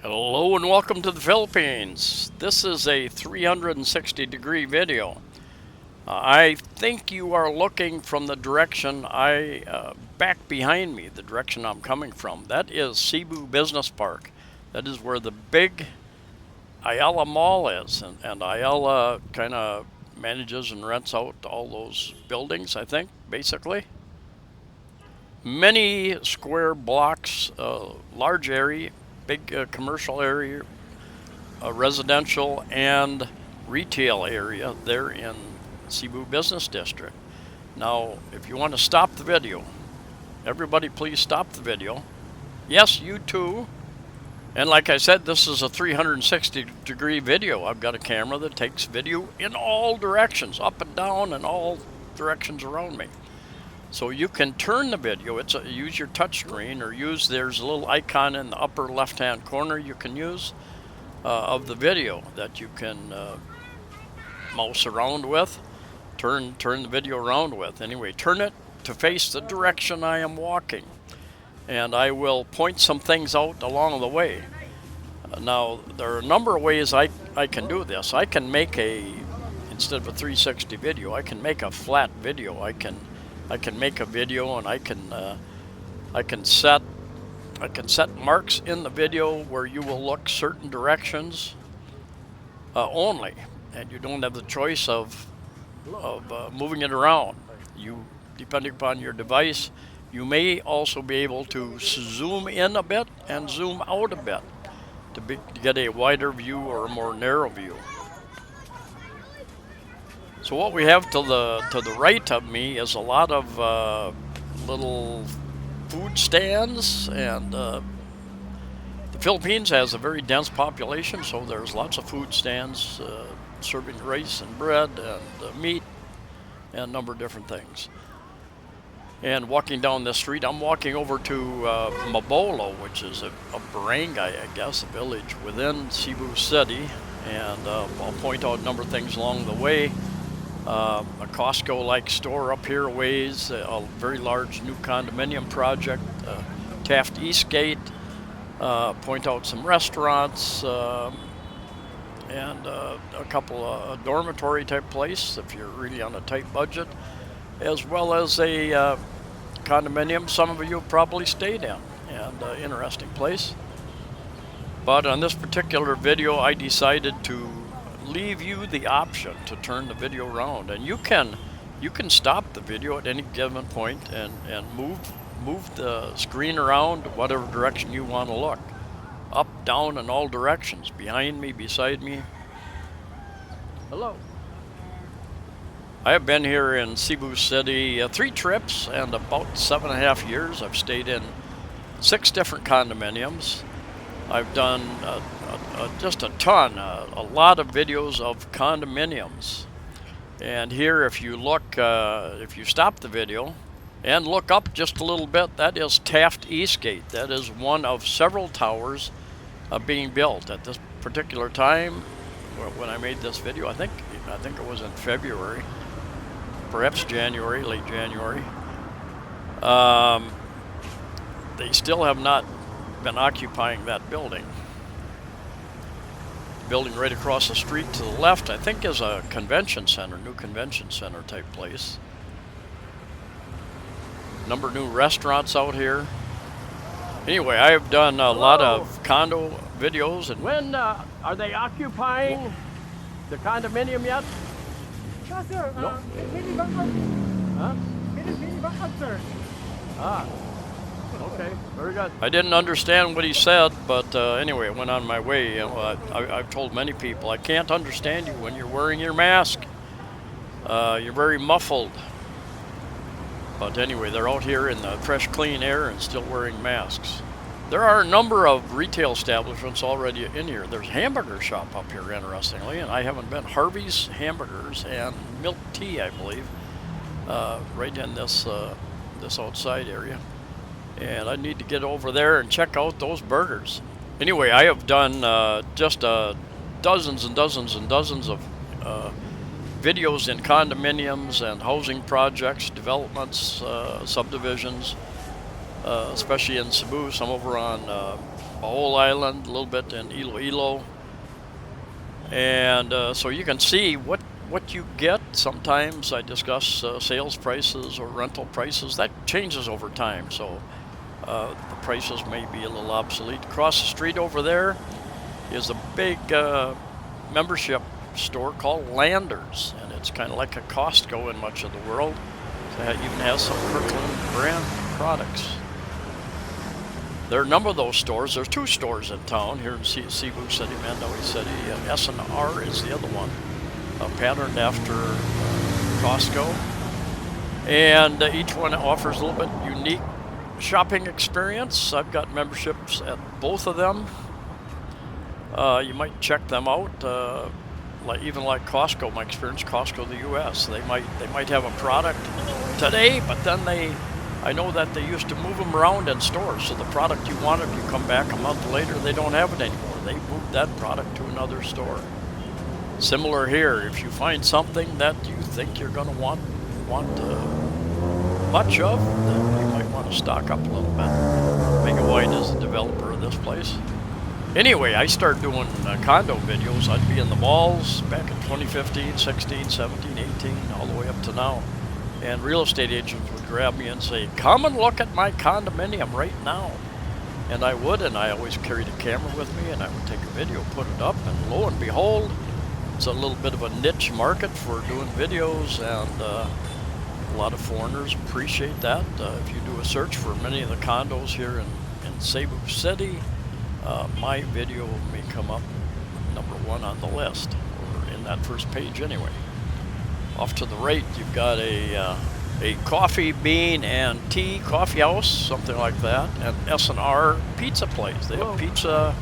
Hello and welcome to the Philippines. This is a 360-degree video. I think you are looking from the direction back behind me, the direction I'm coming from. That is Cebu Business Park. That is where the big Ayala Mall is, and Ayala kind of manages and rents out all those buildings, I think, basically. Many square blocks, large area, big commercial area, residential and retail area there in Cebu Business District. Now, if you want to stop the video, everybody please stop the video. Yes, you too. And like I said, this is a 360-degree video. I've got a camera that takes video in all directions, up and down and all directions around me. So you can turn the video. Use your touch screen, or there's a little icon in the upper left-hand corner you can use of the video that you can mouse around with, turn the video around with. Anyway, turn it to face the direction I am walking, and I will point some things out along the way. Now, there are a number of ways I can do this. I can make instead of a 360 video, I can make a flat video. I can make a video, and I can set marks in the video where you will look certain directions only, and you don't have the choice of moving it around. Depending upon your device, you may also be able to zoom in a bit and zoom out a bit to get a wider view or a more narrow view. So what we have to the right of me is a lot of little food stands, and the Philippines has a very dense population, so there's lots of food stands serving rice and bread and meat and a number of different things. And walking down this street, I'm walking over to Mabolo, which is a barangay, I guess, a village within Cebu City, and I'll point out a number of things along the way. A Costco-like store up here a ways, a very large new condominium project, Taft Eastgate, point out some restaurants, and a couple of dormitory type place if you're really on a tight budget, as well as a condominium some of you have probably stayed in, and interesting place. But on this particular video, I decided to leave you the option to turn the video around, and you can stop the video at any given point and move the screen around whatever direction you want to look, up, down, in all directions, behind me, beside me. Hello. I have been here in Cebu City 3 trips and about 7.5 years. I've stayed in 6 different condominiums. I've done just a ton, a lot of videos of condominiums. And here, if you stop the video and look up just a little bit, that is Taft Eastgate. That is one of several towers being built at this particular time. When I made this video, I think it was in February, perhaps January, late January. They still have not been occupying that building. The building right across the street to the left, I think, is a convention center, new convention center type place. Number of new restaurants out here. Anyway, I have done a lot of condo videos. And when are they occupying the condominium yet? Yes, sir. No. Maybe backup. Huh? Maybe backup, sir. Ah. Okay, very good. I didn't understand what he said, but anyway, it went on my way. I've told many people, I can't understand you when you're wearing your mask. You're very muffled. But anyway, they're out here in the fresh, clean air and still wearing masks. There are a number of retail establishments already in here. There's a hamburger shop up here, interestingly, and I haven't been. Harvey's Hamburgers and Milk Tea, I believe, right in this outside area. And I need to get over there and check out those burgers. Anyway, I have done just dozens and dozens and dozens of videos in condominiums and housing projects, developments, subdivisions, especially in Cebu, some over on Bohol Island, a little bit in Iloilo. And so you can see what you get. Sometimes I discuss sales prices or rental prices. That changes over time, so the prices may be a little obsolete. Across the street over there is a big membership store called Landers, and it's kind of like a Costco in much of the world. It even has some Kirkland brand products. There are a number of those stores. There's 2 stores in town here in Cebu City, Mandaue City. S&R is the other one, patterned after Costco. And each one offers a little bit unique shopping experience. I've got memberships at both of them. You might check them out. Even like Costco, my experience, Costco the U.S. They might have a product today, but then I know that they used to move them around in stores. So the product you wanted, you come back a month later, they don't have it anymore. They moved that product to another store. Similar here, if you find something that you think you're going to want much of, then you might want to stock up a little bit. Mega White is the developer of this place. Anyway, I started doing condo videos. I'd be in the malls back in 2015, 16, 17, 18, all the way up to now. And real estate agents would grab me and say, come and look at my condominium right now. And I would, and I always carried a camera with me, and I would take a video, put it up, and lo and behold, it's a little bit of a niche market for doing videos, and a lot of foreigners appreciate that. If you do a search for many of the condos here in Cebu City, my video may come up #1 on the list, or in that first page anyway. Off to the right, you've got a coffee bean and tea coffee house, something like that, and S&R pizza place. They have pizza,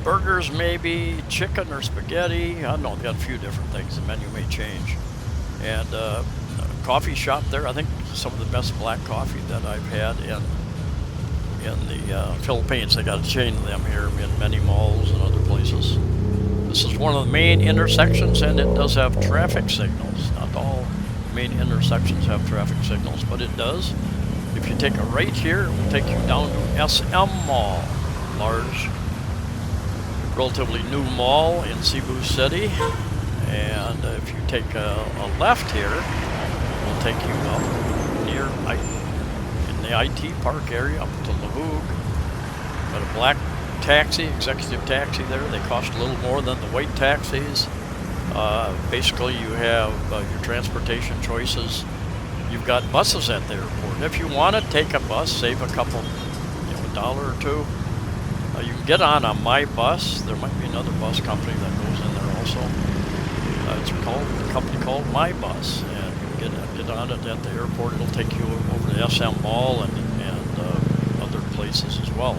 burgers maybe, chicken or spaghetti. I don't know, they've got a few different things. The menu may change. And a coffee shop there. I think some of the best black coffee that I've had in the Philippines. They got a chain of them here in many malls and other places. This is one of the main intersections, and it does have traffic signals. Not all main intersections have traffic signals, but it does. If you take a right here, it will take you down to SM Mall, large, relatively new mall in Cebu City. And if you take a left here, it will take you up near the IT Park area up to Lahug. Got a black taxi, executive taxi there. They cost a little more than the white taxis. Basically, you have your transportation choices. You've got buses at the airport. If you want to take a bus, save a couple, $1 or $2. You can get on My Bus. There might be another bus company that goes in there also. It's a company called My Bus, and you can get on it at the airport. It'll take you over to SM Mall and other places as well.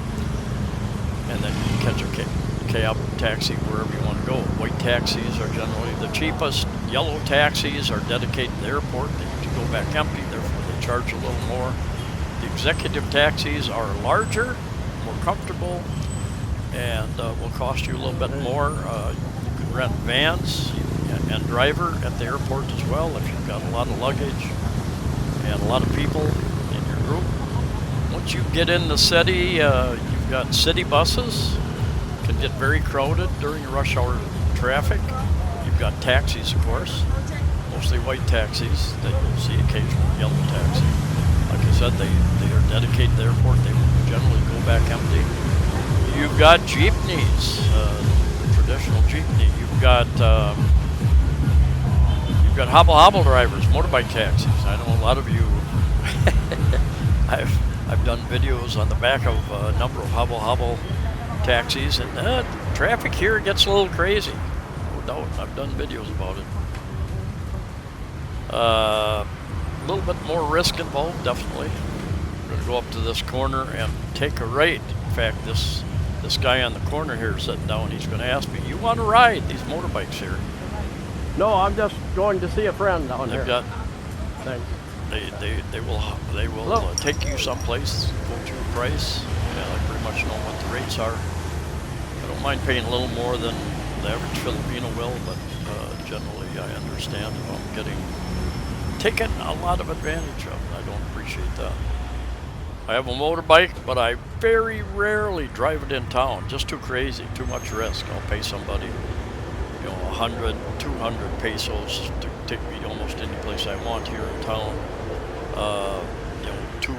And then you can catch a cab, taxi, wherever you want to go. White taxis are generally the cheapest. Yellow taxis are dedicated to the airport. They usually go back empty, therefore they charge a little more. The executive taxis are larger, more comfortable, and will cost you a little bit more. You can rent vans and driver at the airport as well if you've got a lot of luggage and a lot of people in your group. Once you get in the city, you've got city buses. Can get very crowded during rush hour traffic. You've got taxis, of course, mostly white taxis that you'll see occasionally yellow taxi. Like I said, they are dedicated to the airport. They will generally go back empty. You've got jeepneys, the traditional jeepney. You've got hobble drivers, motorbike taxis. I know a lot of you. I've done videos on the back of a number of hobble taxis, and traffic here gets a little crazy. No doubt, I've done videos about it. A little bit more risk involved, definitely. I'm going to go up to this corner and take a right. In fact, this guy on the corner here sitting down, he's going to ask me, "You want to ride these motorbikes here?" No, I'm just going to see a friend down here. Thanks. They will take you someplace, quote you a price. Yeah, I pretty much know what the rates are. I don't mind paying a little more than the average Filipino will, but generally I understand if I'm getting taken a lot of advantage of. I don't appreciate that. I have a motorbike, but I very rarely drive it in town. Just too crazy, too much risk. I'll pay somebody, 100, 200 pesos to take me to almost any place I want here in town. Two,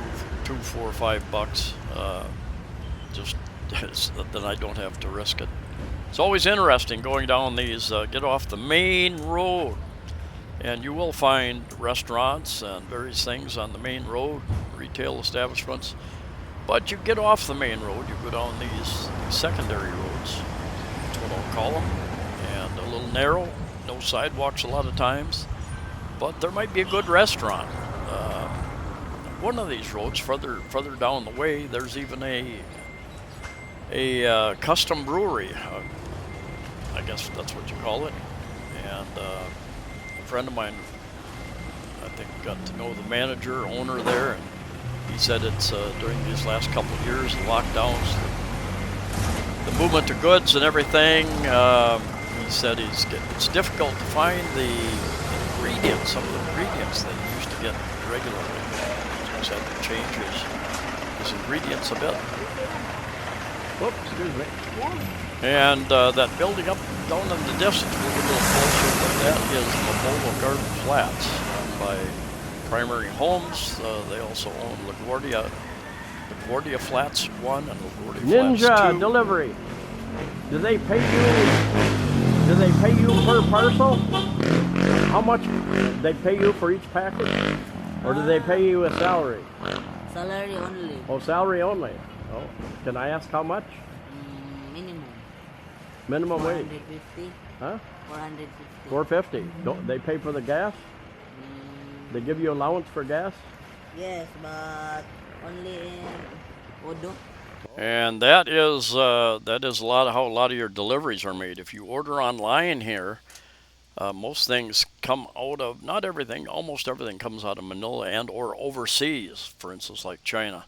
$4, $5. Just then I don't have to risk it. It's always interesting going down these. Get off the main road, and you will find restaurants and various things on the main road, retail establishments. But you get off the main road, you go down these secondary roads. That's what I'll call them, and a little narrow, no sidewalks a lot of times. But there might be a good restaurant. One of these roads, further down the way, there's even a custom brewery. I guess that's what you call it. And a friend of mine, I think, got to know the manager, owner there, and he said it's during these last couple of years, the lockdowns, the movement of goods and everything. He said it's difficult to find the ingredients, some of the ingredients that you used to get regularly. So he said to change his ingredients a bit. Whoops, excuse me. And that building up down in the distance, we'll get a little closer, but that is Mabolo Garden Flats by Primary Homes. They also own LaGuardia Flats 1 and LaGuardia Flats 2. Ninja delivery. Do they pay you per parcel? How much they pay you for each package? Or do they pay you a salary? Salary only. Oh, salary only. Oh, can I ask how much? Minimum. Minimum wage. 450. Huh? 450. 450. Don't they pay for the gas? They give you allowance for gas? Yes, but only in Odo. And that is how a lot of your deliveries are made. If you order online here, most things come out of, not everything, almost everything comes out of Manila and or overseas, for instance, like China.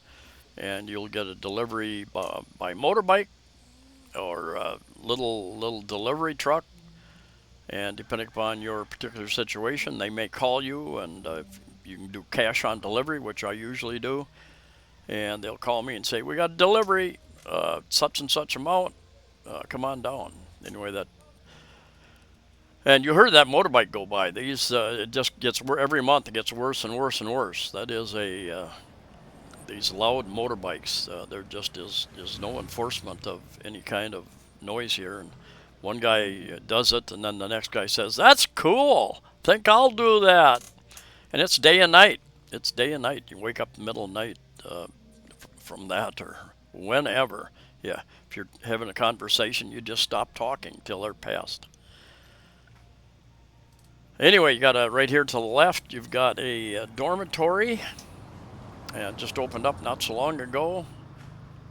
And you'll get a delivery by motorbike or a little delivery truck. And depending upon your particular situation, they may call you, and you can do cash on delivery, which I usually do. And they'll call me and say, we got a delivery, such and such amount, come on down. Anyway, and you heard that motorbike go by. These it just gets, every month it gets worse and worse and worse. That is these loud motorbikes. There just is no enforcement of any kind of noise here. And one guy does it, and then the next guy says, that's cool, think I'll do that. And it's day and night. It's day and night. You wake up in the middle of the night from that, or whenever. Yeah, if you're having a conversation, you just stop talking till they're past. Anyway, you got right here to the left, you've got a dormitory, and just opened up not so long ago.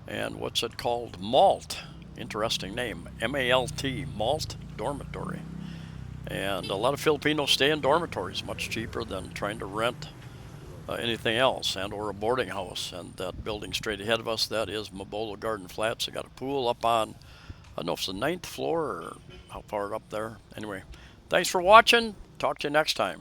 And what's it called? Malt. Interesting name. M-A-L-T, Malt Dormitory. And a lot of Filipinos stay in dormitories, much cheaper than trying to rent anything else, and or a boarding house. And that building straight ahead of us, that is Mabolo Garden Flats. They got a pool up on, I don't know if it's the 9th floor or how far up there. Anyway, thanks for watching. Talk to you next time.